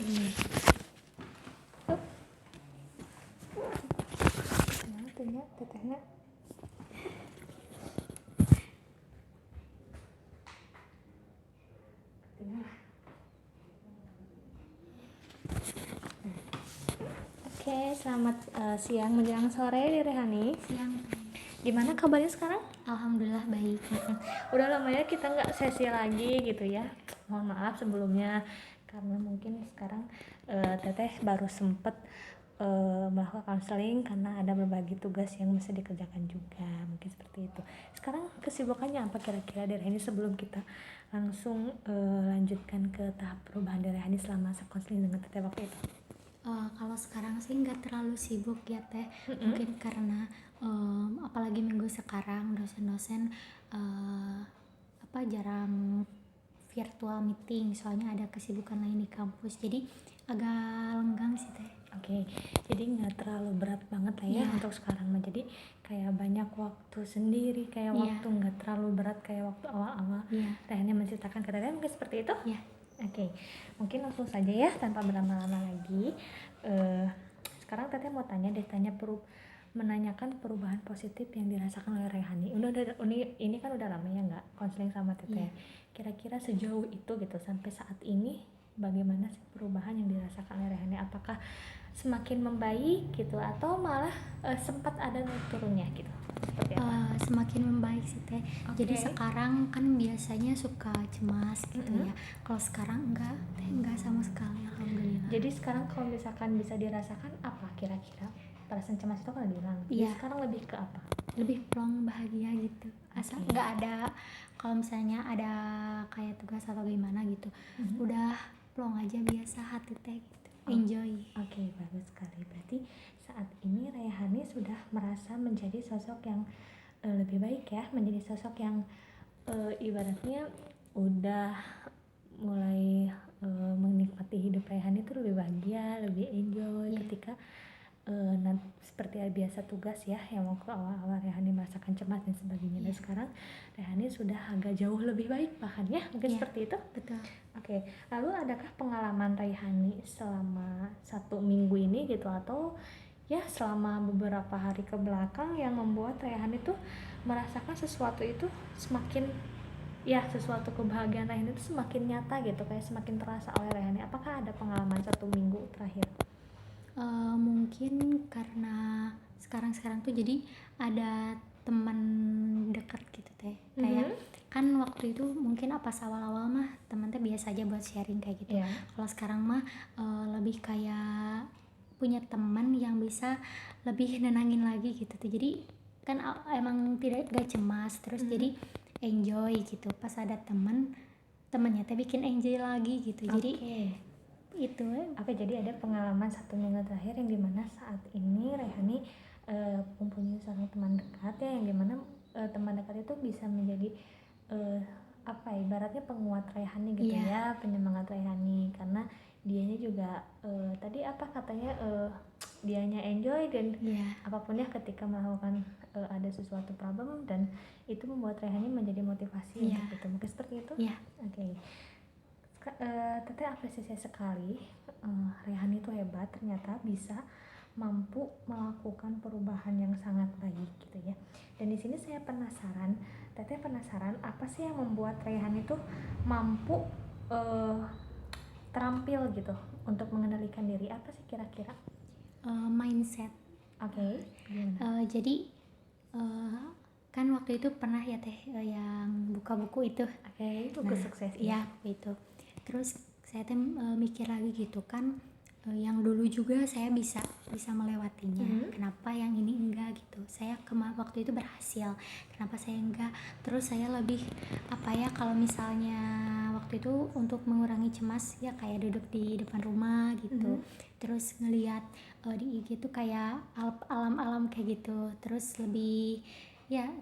Nah, tuhnya tetehnya. Oke, selamat siang menjelang sore di Rehani. Siang. Gimana kabarnya sekarang? Alhamdulillah baik. Udah lama ya kita nggak sesi lagi gitu ya. Mohon maaf sebelumnya karena mungkin sekarang teteh baru sempet melakukan konseling karena ada berbagai tugas yang mesti dikerjakan juga, mungkin seperti itu. Sekarang kesibukannya apa kira-kira di Rehani sebelum kita langsung lanjutkan ke tahap perubahan di Rehani selama konseling dengan teteh waktu itu? Kalau sekarang sih nggak terlalu sibuk ya teh. Mungkin karena apalagi minggu sekarang dosen-dosen jarang virtual meeting, soalnya ada kesibukan lain di kampus, jadi agak lenggang sih teh. Oke, jadi nggak terlalu berat banget lah ya untuk sekarang mah. Jadi kayak banyak waktu sendiri, kayak waktu nggak terlalu berat kayak waktu awal-awal. Tehnya menceritakan ke teteh mungkin seperti itu? Iya. Oke, mungkin langsung saja ya tanpa berlama-lama lagi. Sekarang teteh mau menanyakan perubahan positif yang dirasakan oleh Rehani. Ini kan udah lama ya nggak konseling sama teteh. Kira-kira sejauh itu gitu sampai saat ini bagaimana sih perubahan yang dirasakan oleh Rehani? Apakah semakin membaik gitu atau malah sempat ada naik turunnya gitu? Seperti apa? Semakin membaik sih teh. Jadi sekarang kan biasanya suka cemas gitu ya. Kalau sekarang enggak sama sekali, alhamdulillah. Jadi sekarang kalau misalkan bisa dirasakan apa kira-kira? Perasaan cemas itu kan udah hilang. Jadi sekarang lebih ke apa? Lebih plong, bahagia gitu. Asal nggak ada, kalau misalnya ada kayak tugas atau gimana gitu, udah plong aja biasa hati teh gitu. Enjoy. Oke, bagus sekali. Berarti saat ini Rayhani sudah merasa menjadi sosok yang lebih baik ya, menjadi sosok yang ibaratnya udah mulai menikmati hidup Rayhani itu lebih bahagia, lebih enjoy ketika seperti biasa tugas ya, yang waktu awal-awal Rayhani merasakan cemas dan sebagainya. Dan sekarang Rayhani sudah agak jauh lebih baik bahkan ya, mungkin seperti itu. Betul. Oke, lalu adakah pengalaman Rayhani selama 1 minggu ini gitu atau ya selama beberapa hari ke belakang yang membuat Rayhani tuh merasakan sesuatu itu semakin sesuatu kebahagiaan Rayhani itu semakin nyata gitu, kayak semakin terasa oleh Rayhani? Apakah ada pengalaman 1 minggu terakhir? Mungkin karena sekarang tuh jadi ada teman dekat gitu teh. Kayak kan waktu itu mungkin pas awal-awal mah teman teh biasa aja buat sharing kayak gitu. Kalau sekarang mah lebih kayak punya teman yang bisa lebih nenangin lagi gitu tuh. Jadi kan emang gak cemas terus, jadi enjoy gitu. Pas ada temannya teh bikin enjoy lagi gitu. Jadi itu. Jadi ada pengalaman 1 minggu terakhir yang dimana saat ini Rayhani mempunyai seorang teman dekat ya, yang dimana teman dekat itu bisa menjadi ibaratnya penguat Rayhani gitu ya, penyemangat Rayhani, karena dianya juga tadi katanya dianya enjoy dan apapun ya ketika melakukan ada sesuatu problem, dan itu membuat Rayhani menjadi motivasi untuk itu, mungkin seperti itu. Oke. Teteh apresiasi sekali, Rayhani itu hebat, ternyata bisa mampu melakukan perubahan yang sangat baik gitu ya. Dan di sini saya penasaran, teteh penasaran apa sih yang membuat Rayhani itu mampu terampil gitu untuk mengendalikan diri, apa sih kira-kira? Mindset. Jadi kan waktu itu pernah ya teh yang buka buku itu. Buku sukses ya. Buku itu. Terus saya teh mikir lagi gitu kan, yang dulu juga saya bisa melewatinya. Kenapa yang ini enggak gitu? Saya waktu itu berhasil. Kenapa saya enggak? Terus saya lebih kalau misalnya waktu itu untuk mengurangi cemas ya kayak duduk di depan rumah gitu. Terus ngelihat di IG tuh kayak alam-alam kayak gitu. Terus lebih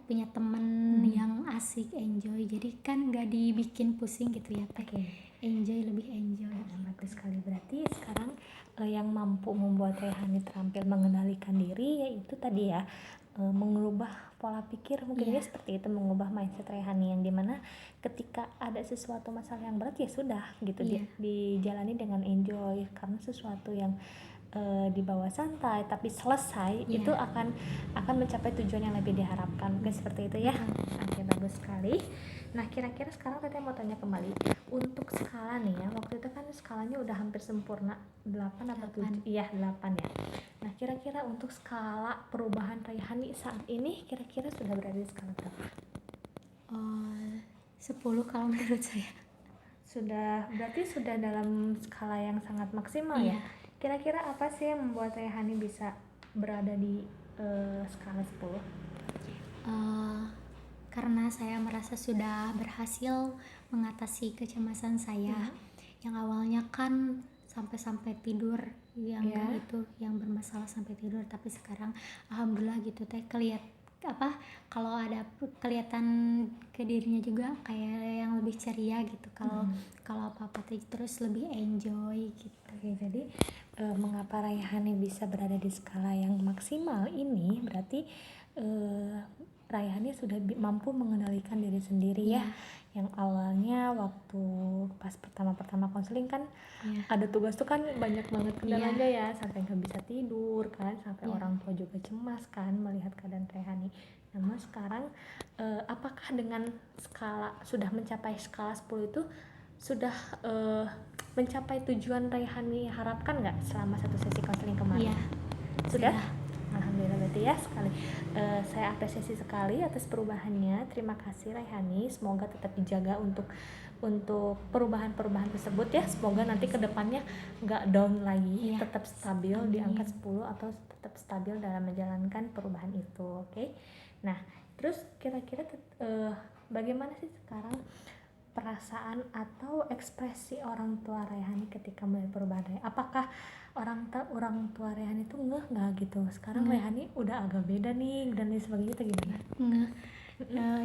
punya temen yang asik, enjoy, jadi kan gak dibikin pusing gitu ya teh. Lebih enjoy. Bagus sekali. Berarti sekarang yang mampu membuat Rayhani terampil mengendalikan diri yaitu tadi ya, mengubah pola pikir mungkin ya seperti itu, mengubah mindset Rayhani yang dimana ketika ada sesuatu masalah yang berat ya sudah gitu dijalani dengan enjoy, karena sesuatu yang dibawa santai tapi selesai itu akan mencapai tujuan yang lebih diharapkan, mungkin seperti itu ya. Oke, bagus sekali. Nah, kira-kira sekarang Teteh mau tanya kembali untuk skala nih ya, waktu itu kan skalanya udah hampir sempurna 8 atau 7, iya 8 ya. Nah, kira-kira untuk skala perubahan Rayhani saat ini kira-kira sudah berada di skala berapa? 10 kalau menurut saya. Berarti sudah dalam skala yang sangat maksimal ya. Kira-kira apa sih yang membuat Rayhani bisa berada di skala 10? Karena saya merasa sudah berhasil mengatasi kecemasan saya. Yang awalnya kan sampai tidur, yang itu yang bermasalah sampai tidur, tapi sekarang alhamdulillah gitu teh kalau ada kelihatan ke dirinya juga kayak yang lebih ceria gitu, kalau apa-apa terus lebih enjoy gitu. Oke, jadi mengapa Rayhani bisa berada di skala yang maksimal ini berarti Rayhani sudah mampu mengendalikan diri sendiri ya. Yang awalnya waktu pas pertama konseling kan ada tugas tuh kan banyak banget kendalanya ya, sampai nggak bisa tidur kan, sampai orang tua juga cemas kan melihat keadaan Rayhani. Namun sekarang apakah dengan sudah mencapai skala 10 itu sudah mencapai tujuan Rayhani harapkan nggak selama satu sesi konseling kemarin? Sudah? Alhamdulillah berarti ya sekali. Saya apresiasi sekali atas perubahannya. Terima kasih Rayhani. Semoga tetap dijaga untuk perubahan-perubahan tersebut ya. Semoga nanti kedepannya nggak down lagi, tetap stabil di angka 10 atau tetap stabil dalam menjalankan perubahan itu. Oke. Nah, terus kira-kira bagaimana sih sekarang perasaan atau ekspresi orang tua Rayhani ketika melihat perubahan Rayhani? Apakah orang tua Rayhani itu nggak gitu? Sekarang Rayhani udah agak beda nih dan lain sebagainya, atau gimana?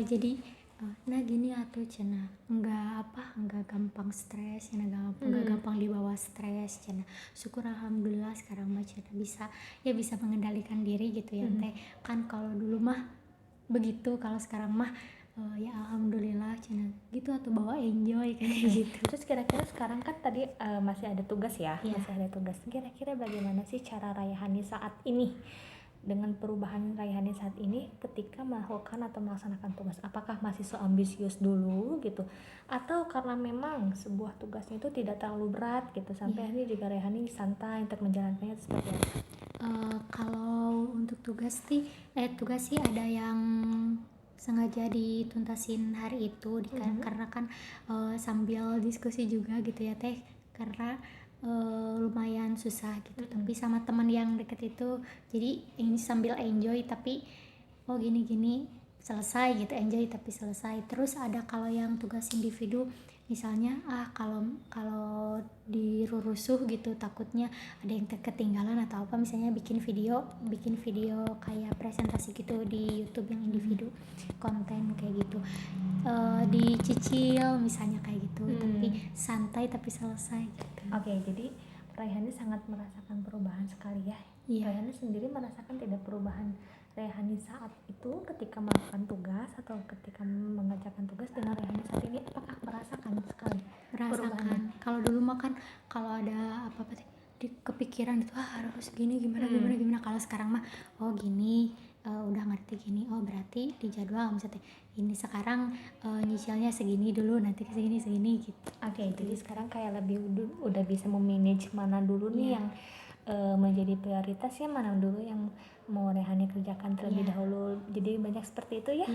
Jadi nah gini atuh cenah, enggak gampang stres, enggak gampang dibawa stres cenah. Syukur alhamdulillah sekarang mah cenah bisa mengendalikan diri gitu ya teh. Kan kalau dulu mah begitu, kalau sekarang mah ya alhamdulillah cenah gitu, atau bawa enjoy kayak gitu. Terus kira-kira sekarang kan tadi masih ada tugas ya, masih ada tugas. Kira-kira bagaimana sih cara Rayhani saat ini dengan perubahan Rayhani saat ini ketika melakukan atau melaksanakan tugas? Apakah masih ambisius dulu gitu, atau karena memang sebuah tugasnya itu tidak terlalu berat gitu sampai ini juga Rayhani santai untuk menjalankannya seperti apa? Kalau untuk tugas sih ada yang sengaja dituntasin hari itu karena kan sambil diskusi juga gitu ya teh, karena lumayan susah gitu. Tapi sama teman yang deket itu, jadi ini sambil enjoy tapi gini selesai gitu, enjoy tapi selesai. Terus ada kalau yang tugas individu, misalnya kalau dirusuh gitu takutnya ada yang ketinggalan atau apa, misalnya bikin video kayak presentasi gitu di YouTube yang individu konten kayak gitu, dicicil misalnya kayak gitu, tapi santai tapi selesai gitu. Oke, jadi Rayhani sangat merasakan perubahan sekali ya. Rayhani sendiri merasakan tidak perubahan Rayhani saat itu ketika melakukan tugas atau ketika mengerjakan tugas dengan Rayhani saat ini, apakah merasakan sekali perubahan? Kalau dulu mah kan kalau ada apa-apa di kepikiran itu harus gini gimana. Kalau sekarang mah gini, udah ngerti gini, berarti di jadwal misalnya ini sekarang nyicilnya segini dulu, nanti segini gitu. Oke, jadi sekarang kayak lebih udah bisa memanage mana dulu nih yang menjadi prioritas ya, mana dulu yang mau Rayhani kerjakan terlebih dahulu. Jadi banyak seperti itu ya.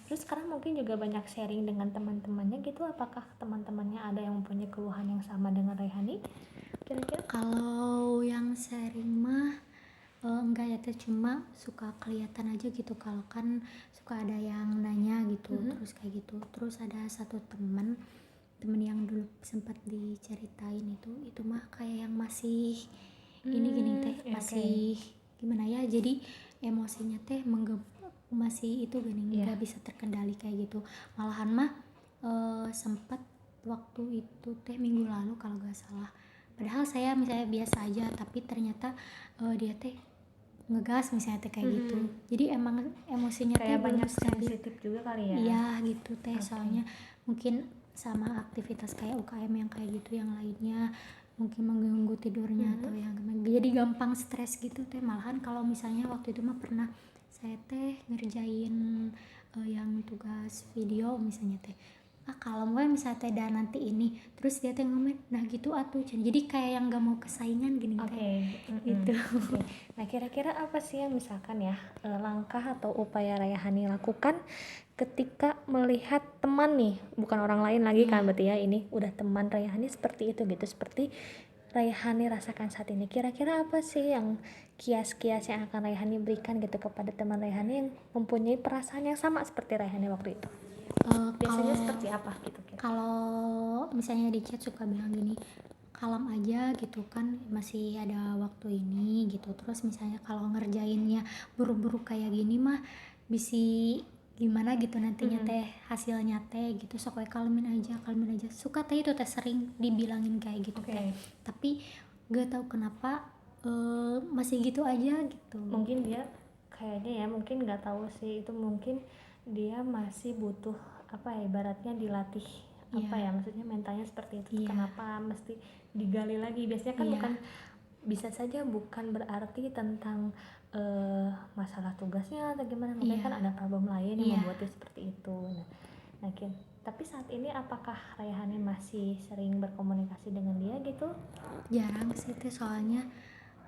Terus sekarang mungkin juga banyak sharing dengan teman-temannya gitu. Apakah teman-temannya ada yang mempunyai keluhan yang sama dengan Rayhani? Kira-kira? Kalau yang sharing mah enggak ya teh, cuma suka kelihatan aja gitu kalau kan suka ada yang nanya gitu. Terus kayak gitu. Terus ada satu temen yang dulu sempat diceritain itu mah kayak yang masih gini teh, masih gimana ya, jadi emosinya teh masih itu gini, nggak bisa terkendali kayak gitu. Malahan mah sempat waktu itu teh minggu lalu kalau nggak salah, padahal saya misalnya biasa aja, tapi ternyata dia teh ngegas misalnya teh kayak gitu. Jadi emang emosinya teh kayak belum banyak stabil. sensitif juga kali ya. Iya gitu teh, soalnya mungkin sama aktivitas kayak UKM yang kayak gitu yang lainnya mungkin mengganggu tidurnya atau yang jadi gampang stres gitu teh. Malahan kalau misalnya waktu itu mah pernah saya teh ngerjain yang tugas video misalnya teh, kalau gue misalnya teh dan nanti ini terus dia teh ngomen nah gitu atuh, jadi kayak yang gak mau kesaingan gini teh gitu. Oke. Nah kira-kira apa sih yang misalkan ya langkah atau upaya Rayhani lakukan ketika melihat teman nih, bukan orang lain lagi kan berarti ya, ini udah teman Rayhani seperti itu gitu, seperti Rayhani rasakan saat ini. Kira-kira apa sih yang kias-kias yang akan Rayhani berikan gitu kepada teman Rayhani yang mempunyai perasaan yang sama seperti Rayhani waktu itu? Biasanya seperti apa gitu kira? Kalau misalnya di chat suka bilang gini, kalem aja gitu kan, masih ada waktu ini gitu. Terus misalnya kalau ngerjainnya buru-buru kayak gini mah bisa gimana gitu nantinya teh hasilnya teh gitu, sok we kalmin aja. Suka teh itu teh sering dibilangin kayak gitu teh, tapi gak tahu kenapa masih gitu aja gitu. Mungkin dia kayaknya ya, mungkin nggak tahu sih, itu mungkin dia masih butuh apa ya, ibaratnya dilatih apa ya, maksudnya mentalnya seperti itu. Kenapa mesti digali lagi? Biasanya kan bukan, bisa saja bukan berarti tentang masalah tugasnya atau gimana, mungkin kan ada problem lain yang membuat dia seperti itu. Nah, tapi saat ini apakah Rayhani masih sering berkomunikasi dengan dia gitu? Jarang sih teh, soalnya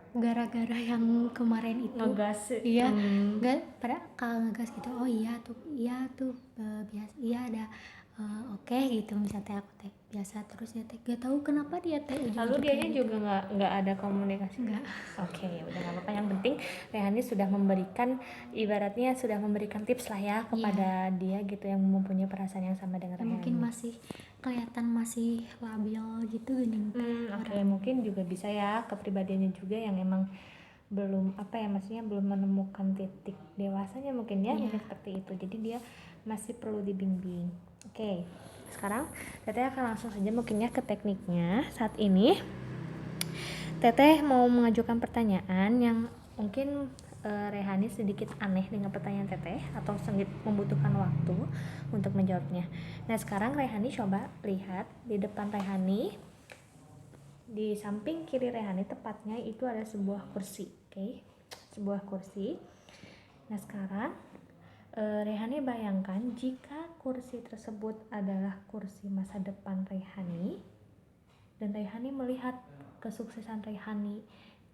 gara-gara yang kemarin itu Ngegas. iya nggak pada kalau ngegas gitu, oh iya tuh biasa iya ada oke gitu misalnya aku teh biasa, terus ya teh gak tahu kenapa dia teh Lalu dianya juga nggak ada komunikasi? Nggak. Oke, udah nggak apa-apa, yang penting Rehani sudah memberikan, ibaratnya sudah memberikan tips lah ya kepada dia gitu yang mempunyai perasaan yang sama dengan Rehani. Mungkin masih kelihatan masih labil gitu gini. Oke, mungkin juga bisa ya kepribadiannya juga yang emang belum apa ya, maksudnya belum menemukan titik dewasanya mungkin ya, mungkin seperti itu, jadi dia masih perlu dibimbing. Oke, sekarang Teteh akan langsung saja mungkin ya ke tekniknya. Saat ini Teteh mau mengajukan pertanyaan yang mungkin Rehani sedikit aneh dengan pertanyaan Teteh atau sedikit membutuhkan waktu untuk menjawabnya. Nah sekarang Rehani coba lihat di depan Rehani, di samping kiri Rehani tepatnya itu ada sebuah kursi, oke? Sebuah kursi. Nah sekarang Rehani bayangkan jika kursi tersebut adalah kursi masa depan Rehani, dan Rehani melihat kesuksesan Rehani,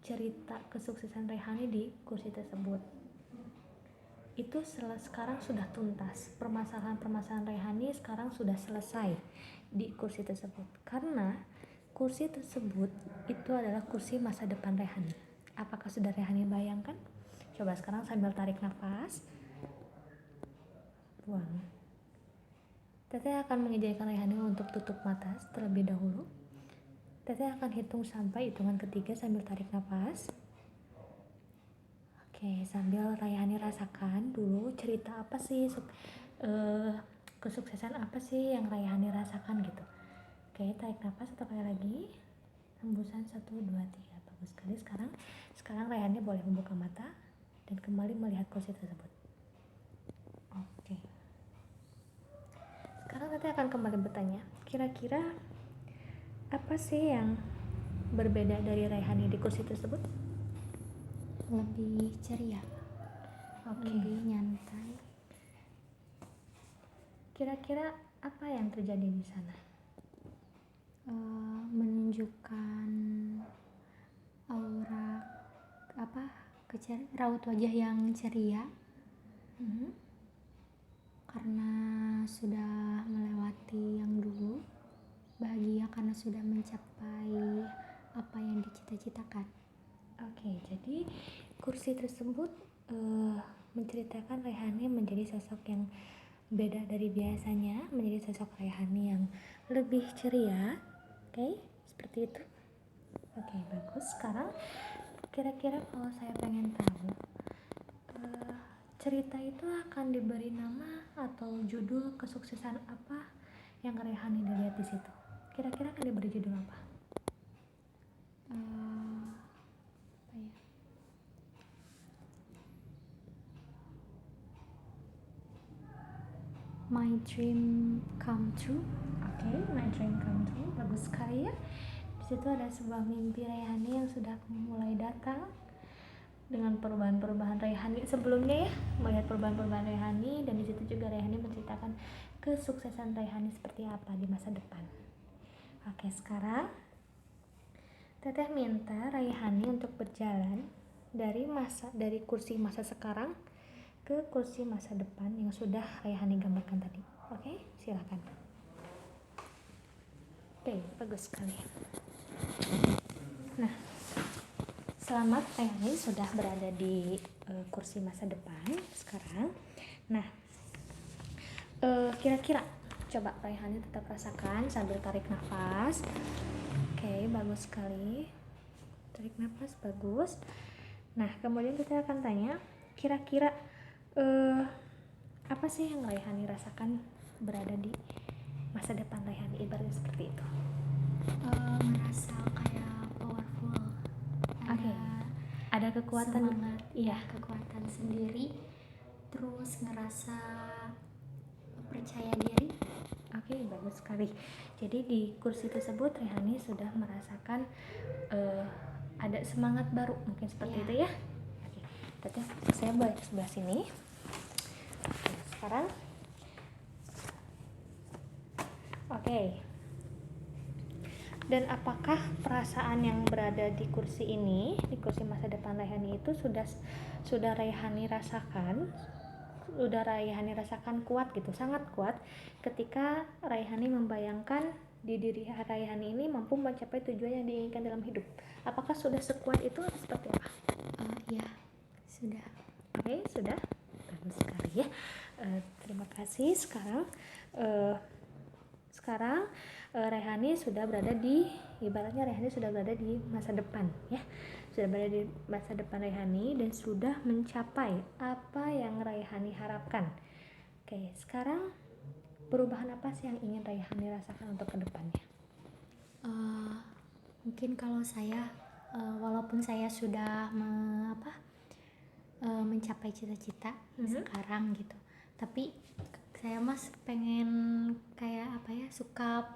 cerita kesuksesan Rehani di kursi tersebut. Itu sekarang sudah tuntas, permasalahan-permasalahan Rehani sekarang sudah selesai di kursi tersebut, karena kursi tersebut itu adalah kursi masa depan Rehani. Apakah sudah Rehani bayangkan? Coba sekarang sambil tarik nafas, buang. Teteh akan mengizinkan Rehani untuk tutup mata terlebih dahulu. Teteh akan hitung sampai hitungan ketiga sambil tarik nafas. Oke, sambil Rayhani rasakan dulu cerita apa sih, kesuksesan apa sih yang Rayhani rasakan gitu. Oke, tarik nafas satu kali lagi, hembusan 1, 2, 3. Bagus sekali. Sekarang Rayhani boleh membuka mata dan kembali melihat kursi tersebut. Oke, sekarang Teteh akan kembali bertanya, kira-kira apa sih yang berbeda dari Rayhani di kursi tersebut? Lebih ceria, lebih nyantai. Kira-kira apa yang terjadi di sana? Menunjukkan aura raut wajah yang ceria, karena sudah melewati yang dulu, bahagia karena sudah mencapai apa yang dicita-citakan. Oke, jadi kursi tersebut menceritakan Rayhani menjadi sosok yang beda dari biasanya, menjadi sosok Rayhani yang lebih ceria. Oke, seperti itu. Oke, bagus. Sekarang kira-kira kalau saya pengen tahu, cerita itu akan diberi nama atau judul kesuksesan apa yang Rayhani dilihat di situ? Kira-kira akan diberi judul apa? dream come true. Oke, my dream come true, bagus sekali ya. Di situ ada sebuah mimpi Raihani yang sudah mulai datang dengan perubahan-perubahan Raihani sebelumnya ya, melihat perubahan-perubahan Raihani, dan di situ juga Raihani menceritakan kesuksesan Raihani seperti apa di masa depan. Oke, sekarang Teteh minta Raihani untuk berjalan dari kursi masa sekarang ke kursi masa depan yang sudah Raihani gambarkan tadi. Oke, silakan. Oke, bagus sekali. Nah, selamat, Raihani sudah berada di kursi masa depan sekarang. Nah, kira-kira coba Raihani tetap rasakan sambil tarik nafas. Oke, bagus sekali. Tarik nafas, bagus. Nah, kemudian kita akan tanya, kira-kira apa sih yang Raihani rasakan berada di masa depan Raihani, ibaratnya seperti itu. Merasa kayak powerful. Ada kekuatan, semangat, iya, kekuatan sendiri. Terus ngerasa percaya diri. Oke, bagus sekali. Jadi di kursi tersebut Raihani sudah merasakan ada semangat baru, mungkin seperti itu ya. Oke, berarti saya balik sebelah sini. Oke, sekarang oke. Dan apakah perasaan yang berada di kursi ini, di kursi masa depan Raihani itu sudah Raihani rasakan? Udah Raihani rasakan kuat gitu, sangat kuat ketika Raihani membayangkan di diri Raihani ini mampu mencapai tujuan yang diinginkan dalam hidup. Apakah sudah sekuat itu atau seperti apa? Ya, sudah. Oke, sudah. Bagus sekali ya. Terima kasih. Sekarang Raihani sudah berada di, ibaratnya Raihani sudah berada di masa depan ya. Sudah berada di masa depan Raihani dan sudah mencapai apa yang Raihani harapkan. Oke, sekarang perubahan apa sih yang ingin Raihani rasakan untuk kedepannya? Mungkin kalau saya, walaupun saya sudah mencapai cita-cita sekarang gitu, tapi saya mas pengen kayak suka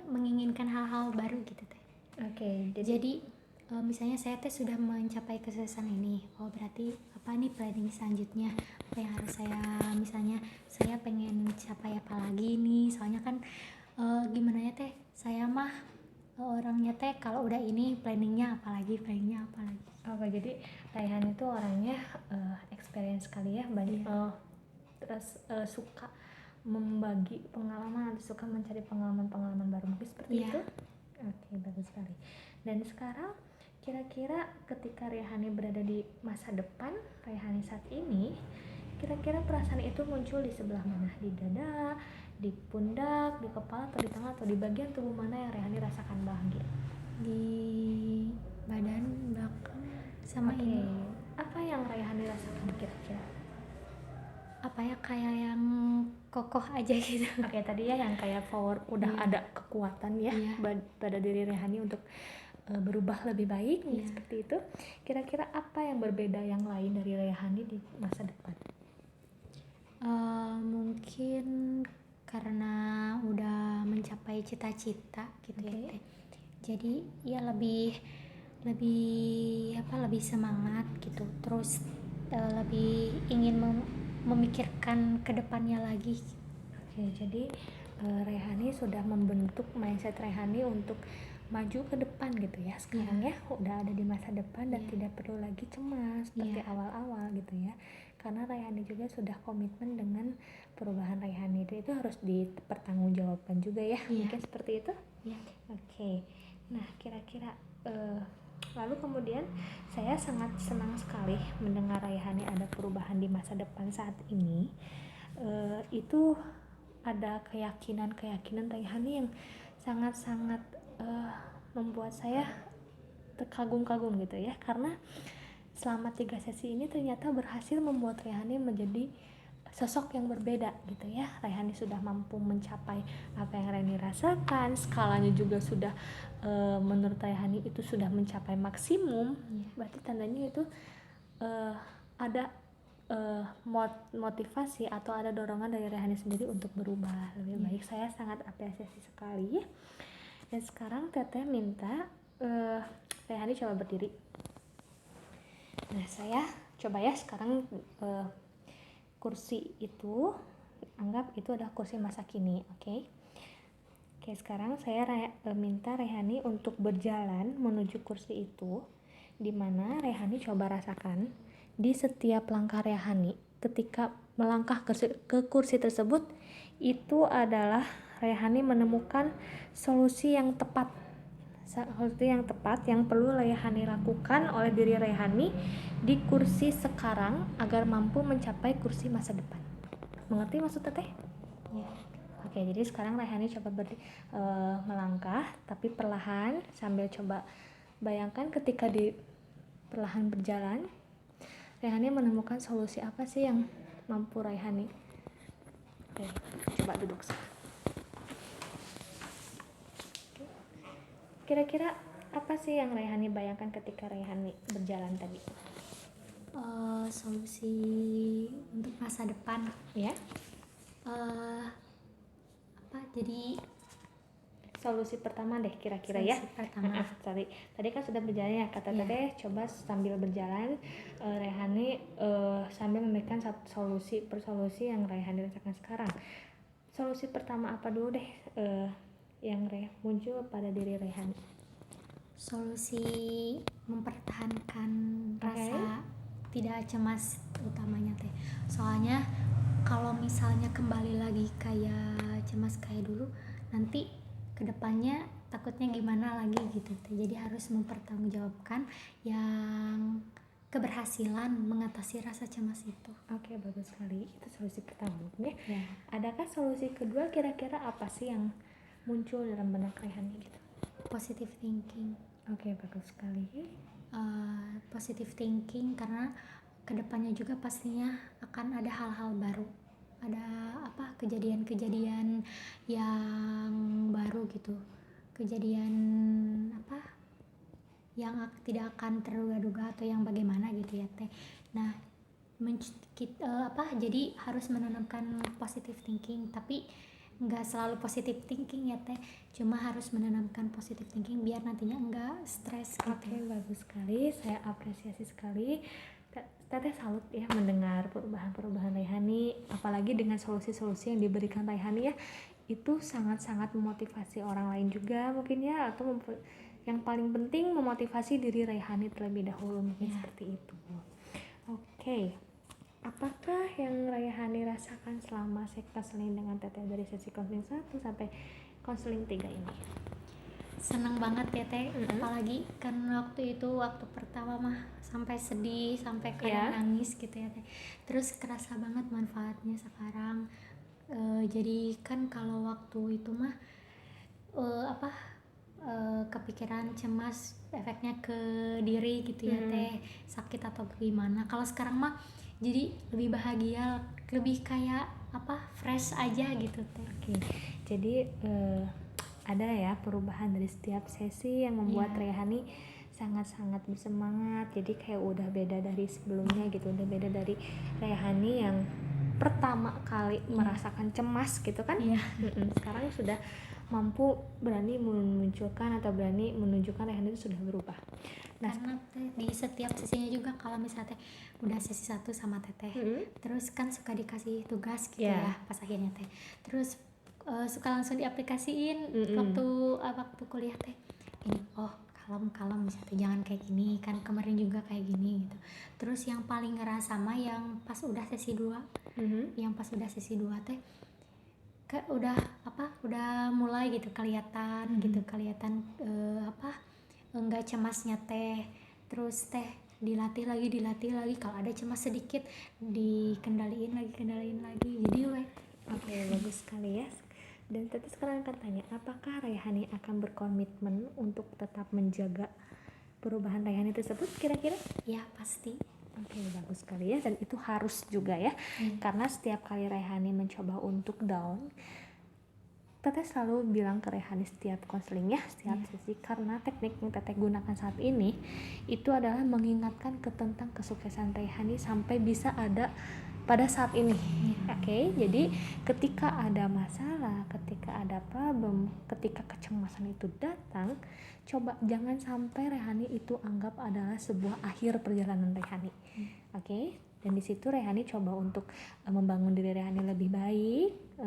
menginginkan hal-hal baru gitu teh. Oke, jadi misalnya saya teh sudah mencapai kesuksesan ini, berarti apa nih planning selanjutnya, apa yang harus saya, misalnya saya pengen capai apa lagi nih, soalnya kan gimana ya teh, saya mah orangnya teh kalau udah ini planningnya apa lagi. Oke, jadi Raihani itu orangnya experience sekali ya, banyak terus suka membagi pengalaman, suka mencari pengalaman baru, mungkin seperti itu. Oke, bagus sekali. Dan sekarang kira-kira ketika Raihani berada di masa depan Raihani saat ini, kira-kira perasaan itu muncul di sebelah mana? Di dada, di pundak, di kepala, atau di tangan, atau di bagian tubuh mana yang Raihani rasakan bahagia? Di badan belakang sama ini. Apa yang Raihani rasakan kira-kira? Apa ya, kayak yang kokoh aja gitu. Oke, tadi ya yang kayak power, udah ada kekuatan ya pada diri Raihani untuk berubah lebih baik, seperti itu. Kira-kira apa yang berbeda yang lain dari Raihani di masa depan? Mungkin karena udah mencapai cita-cita gitu ya teh. Jadi ya lebih semangat gitu, terus lebih ingin memikirkan kedepannya lagi. Oke, jadi Raihani sudah membentuk mindset Raihani untuk maju ke depan gitu ya sekarang ya, udah ada di masa depan dan tidak perlu lagi cemas seperti awal-awal gitu ya, karena Raihani juga sudah komitmen dengan perubahan Raihani itu harus dipertanggungjawabkan juga ya, mungkin seperti itu. Oke. Nah, kira-kira lalu kemudian saya sangat senang sekali mendengar Raihani ada perubahan di masa depan saat ini. Itu ada keyakinan Raihani yang sangat-sangat membuat saya terkagum-kagum gitu ya, karena selama 3 sesi ini ternyata berhasil membuat Raihani menjadi sosok yang berbeda gitu ya. Raihani sudah mampu mencapai apa yang Raihani rasakan, skalanya juga sudah menurut Raihani itu sudah mencapai maksimum. Berarti tandanya itu ada motivasi atau ada dorongan dari Rehani sendiri untuk berubah lebih baik. Saya sangat apresiasi sekali. Dan sekarang Teteh minta Rehani coba berdiri. Nah, saya coba ya sekarang kursi itu, anggap itu adalah kursi masa kini, oke? Oke, sekarang saya minta Rehani untuk berjalan menuju kursi itu, dimana Rehani coba rasakan di setiap langkah Rehani ketika melangkah ke kursi tersebut, itu adalah Rehani menemukan solusi yang tepat yang perlu Rehani lakukan oleh diri Rehani di kursi sekarang agar mampu mencapai kursi masa depan. Mengerti maksud Teteh? Ya. Oke, jadi sekarang Rehani coba melangkah tapi perlahan, sambil coba bayangkan ketika di perlahan berjalan, Rehani menemukan solusi apa sih yang mampu Rehani. Oke, coba duduk. Kira-kira apa sih yang Rehani bayangkan ketika Rehani berjalan tadi? Solusi untuk masa depan Ya. Jadi solusi pertama deh kira-kira solusi ya. Pertama. Tadi kan sudah berjalan ya kata Teteh, coba sambil berjalan Rehani sambil memberikan solusi per solusi yang Rehani rasakan sekarang. Solusi pertama apa dulu deh yang muncul pada diri Rehani? Solusi mempertahankan rasa tidak cemas utamanya teh. Soalnya kalau misalnya kembali lagi kayak cemas kayak dulu, nanti kedepannya takutnya gimana lagi gitu teh. Jadi harus mempertanggungjawabkan yang keberhasilan mengatasi rasa cemas itu. Oke, bagus sekali. Itu solusi pertama ya. Adakah solusi kedua, kira-kira apa sih yang muncul dalam benak Rehani gitu? Positive thinking. Oke, bagus sekali. Positive thinking karena kedepannya juga pastinya akan ada hal-hal baru, ada kejadian-kejadian yang baru gitu, kejadian yang tidak akan terduga-duga atau yang bagaimana gitu ya teh. Nah, jadi harus menanamkan positive thinking, tapi nggak selalu positive thinking ya teh, cuma harus menanamkan positive thinking biar nantinya nggak stres gitu. Oke, bagus sekali, saya apresiasi sekali. Teteh salut ya mendengar perubahan-perubahan Rehani, apalagi dengan solusi-solusi yang diberikan Rehani ya, itu sangat-sangat memotivasi orang lain juga mungkin ya, atau yang paling penting memotivasi diri Rehani terlebih dahulu mungkin seperti itu. Oke. Apakah yang Rehani rasakan selama konseling dengan Teteh dari sesi konseling 1 sampai konseling 3 ini? Seneng banget ya teh, apalagi kan waktu pertama mah sampai sedih, sampai kayak nangis gitu ya teh. Terus kerasa banget manfaatnya sekarang. Jadi kan kalau waktu itu mah kepikiran cemas, efeknya ke diri gitu ya teh, sakit atau gimana. Kalau sekarang mah jadi lebih bahagia, lebih kayak fresh aja gitu teh. Oke. Jadi ada ya perubahan dari setiap sesi yang membuat Rehani sangat-sangat bersemangat. Jadi kayak udah beda dari sebelumnya gitu, udah beda dari Rehani yang pertama kali merasakan cemas gitu kan. Sekarang sudah mampu berani memunculkan atau berani menunjukkan Rehani itu sudah berubah. Nah, karena di setiap sesinya juga kalau misalnya udah sesi 1 sama Teteh, terus kan suka dikasih tugas gitu ya pas akhirnya teh, terus suka langsung diaplikasiin waktu kuliah teh, ini kalem misalnya jangan kayak gini kan, kemarin juga kayak gini gitu. Terus yang paling ngerasa mah yang pas udah sesi 2, yang pas udah sesi 2 teh udah mulai gitu kelihatan enggak cemasnya teh. Terus teh dilatih lagi kalau ada cemas sedikit dikendaliin lagi jadi Oke, bagus sekali ya. Dan Teteh sekarang akan tanya, apakah Rehani akan berkomitmen untuk tetap menjaga perubahan Rehani tersebut kira-kira? Ya, pasti. Oke, bagus sekali ya, dan itu harus juga ya, karena setiap kali Rehani mencoba untuk down, Teteh selalu bilang ke Rehani setiap konseling ya, setiap sesi, karena teknik yang Teteh gunakan saat ini itu adalah mengingatkan tentang kesuksesan Rehani sampai bisa ada pada saat ini. Oke, jadi ketika ada masalah, ketika ada problem, ketika kecemasan itu datang, coba jangan sampai Rehani itu anggap adalah sebuah akhir perjalanan Rehani. Oke, dan di situ Rehani coba untuk membangun diri Rehani lebih baik,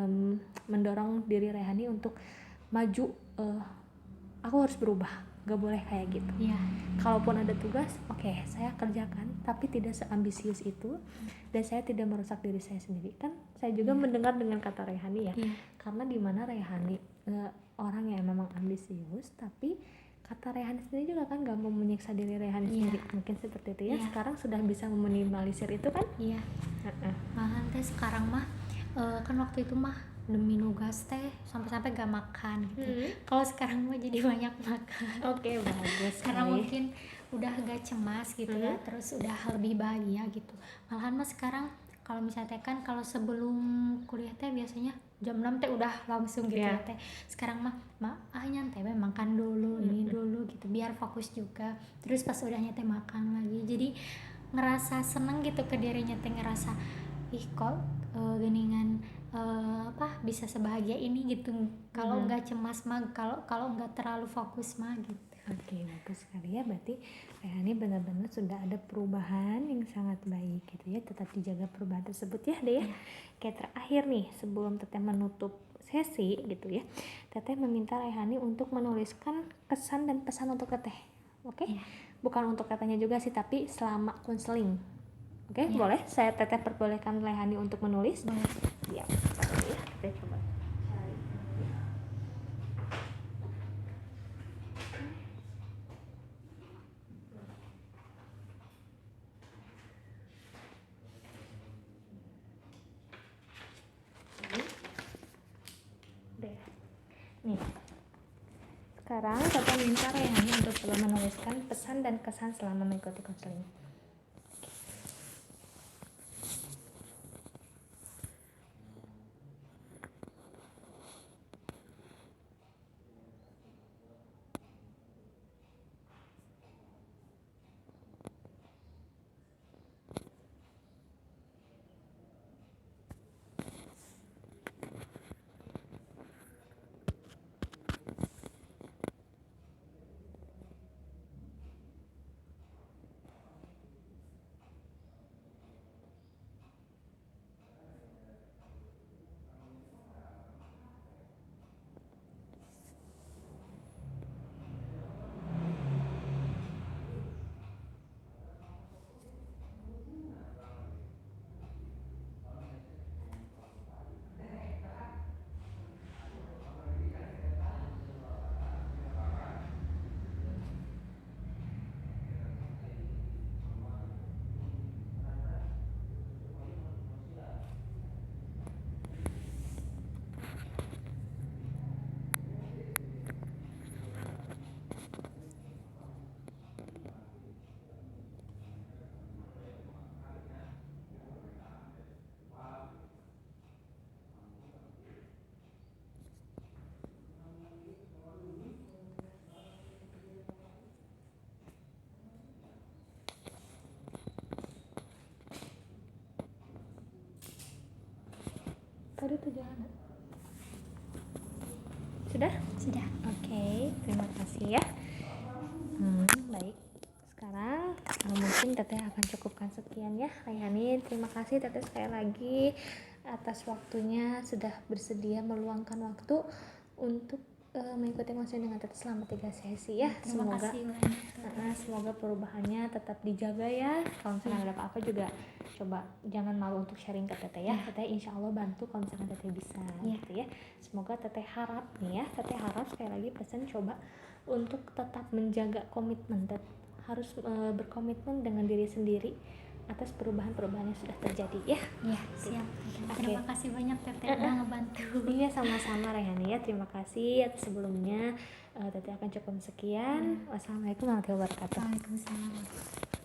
mendorong diri Rehani untuk maju. Aku harus berubah, gak boleh kayak gitu. Kalaupun ada tugas, oke, saya kerjakan, tapi tidak seambisius itu, dan saya tidak merusak diri saya sendiri. Kan saya juga mendengar dengan kata Rehani ya, karena dimana Rehani orang yang memang ambisius, tapi kata Rehani sendiri juga kan gak mau menyiksa diri Rehani sendiri, mungkin seperti itu ya. Sekarang sudah bisa meminimalisir itu kan. Malahan teh sekarang mah kan waktu itu mah demi nugas teh sampai-sampai gak makan gitu. Kalau sekarang mah jadi banyak makan. Oke, bagus. Karena mungkin udah gak cemas gitu ya, terus udah lebih bahagia gitu. Malahan mah sekarang kalau misalnya teh kan kalau sebelum kuliah teh biasanya jam 6 teh udah langsung gitu ya teh. Sekarang mah nyantai makan dulu ini dulu gitu biar fokus juga. Terus pas udah nyantai makan lagi. Jadi ngerasa seneng gitu ke dirinya teh, ngerasa ih kok geningan bisa sebahagia ini gitu. Kalau nggak cemas mah, kalau nggak terlalu fokus mah gitu. Oke, bagus sekali ya. Berarti Rehani benar-benar sudah ada perubahan yang sangat baik gitu ya. Tetap dijaga perubahan tersebut ya deh ya. Kayak terakhir nih, sebelum Teteh menutup sesi gitu ya, Teteh meminta Rehani untuk menuliskan kesan dan pesan untuk Teteh. Oke? Bukan untuk Tetehnya juga sih, tapi selama konseling. Oke, boleh? Saya Teteh perbolehkan Rehani untuk menulis. Ya, Teteh coba. Nih, sekarang Teteh minta Rehani untuk menuliskan pesan dan kesan selama mengikuti konseling. Tadi tujuan. Sudah? Sudah. Oke, terima kasih ya. Baik. Sekarang mungkin Teteh akan cukupkan sekian ya, Rehani. Terima kasih Teteh sekali lagi atas waktunya, sudah bersedia meluangkan waktu untuk mengikuti konseling dengan Teteh selama 3 sesi ya. Semoga perubahannya tetap dijaga ya. Kalau misalnya ada apa-apa juga coba jangan malu untuk sharing ke Teteh ya. Teteh insya Allah bantu kalau misalnya Teteh bisa gitu ya. Semoga Teteh harap nih ya, Teteh harap sekali lagi pesan coba untuk tetap menjaga komitmen. Harus berkomitmen dengan diri sendiri atas perubahan-perubahan yang sudah terjadi ya. Siap. Terima kasih banyak Teteh udah ngebantu. Iya, sama-sama Rehani ya. Terima kasih atas sebelumnya. Teteh akan cukup sekian. Wassalamualaikum warahmatullahi wabarakatuh. Waalaikumsalam.